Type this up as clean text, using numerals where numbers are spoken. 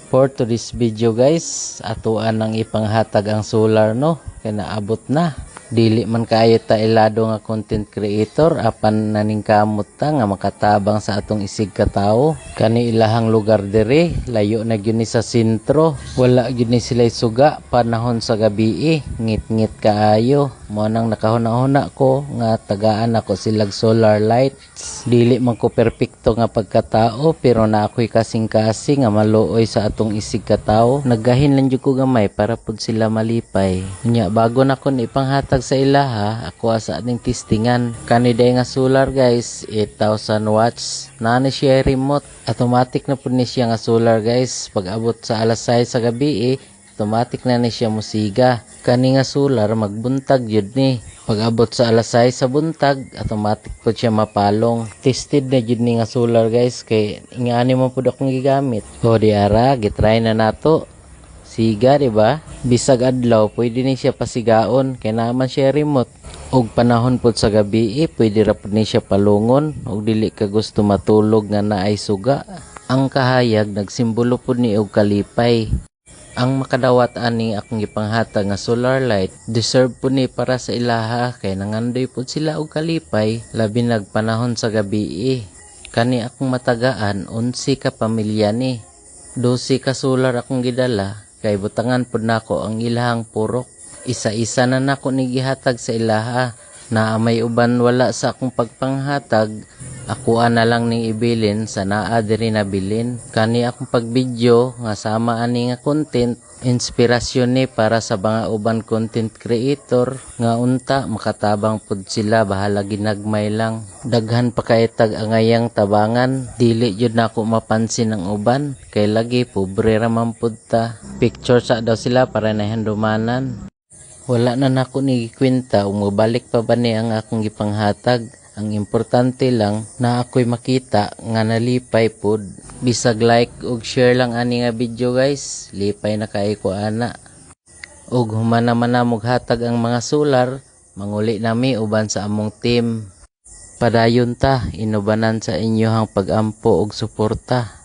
For today's video guys, atuan ang ipanghatag ang solar no, kaya naabot na. Dili man kayo ta ilado nga content creator, apan naningkamot ta nga makatabang sa atong isig katao. Kani ilahang lugar dire, layo na gyud ni sa sentro. Wala gyud ni sila suga panahon sa gabi, ngit-ngit kaayo. Mo nang nakahuna-huna ko nga tagaan ako silag solar lights. Dili man ko perpekto nga pagkatao, pero na ako'y kasing-kasing nga maluoy sa atong isig katao. Naggahin lang jud ko gamay para pud sila malipay. Nya bago na ko ipanghatag sa ilaha, ako asa ating testingan. Kaniday nga solar guys, 8,000 watts. Nani siya remote. Automatic na po ni siya nga solar guys. Pag abot sa alas 6 sa gabi automatic na ni siya musiga. Kani nga solar magbuntag yun ni. Pag abot sa alas 6 sa buntag, automatic po siya mapalong. Tested na yun ni nga solar guys. Kay ingani mo po akong gigamit. O diara, gitry na nato. Siga, diba? Bisag adlaw, pwede ni siya pasigaon, kaya naman siya remote. Og panahon po sa gabi, pwede ra po ni siya palungon, og dili ka gusto matulog nga naay suga. Ang kahayag, nagsimbolo po ni og kalipay. Ang makadawat ani akong ipanghatag nga solar light, deserve po ni para sa ilaha, kay nangandoy po sila og kalipay, labi nagpanahon sa gabi. Kani akong matagaan, 11 ka pamilya ni. 12 ka solar akong gidala, kay butangan pod nako ang ilahang purok. Isa-isa na nako ni gihatag sa ilaha. Na may uban wala sa akong pagpanghatag, ako na lang ning ibilin sa naa diri nabilin. Kani akong pagbidyo nga sama ani nga content, inspirasyon ni para sa mga uban content creator nga unta makatabang pud sila, bahala ginagmay lang. Daghan pa kaitag angayang tabangan, dili jud nako mapansin ang uban kay lagi pobre ra man pud ta. Picture sa daw sila para nahandumanan. Wala na nako ni kwenta ug mobalik pa ba ni ang akong gipanghatag. Ang importante lang na ako'y makita nga nalipay pud. Bisag like ug share lang ani nga video guys, lipay na kay ko ana. Ug human naman na maghatag ang mga solar, manguli nami uban sa among team. Padayon ta, inubanan sa inyohang pag-ampo ug suporta.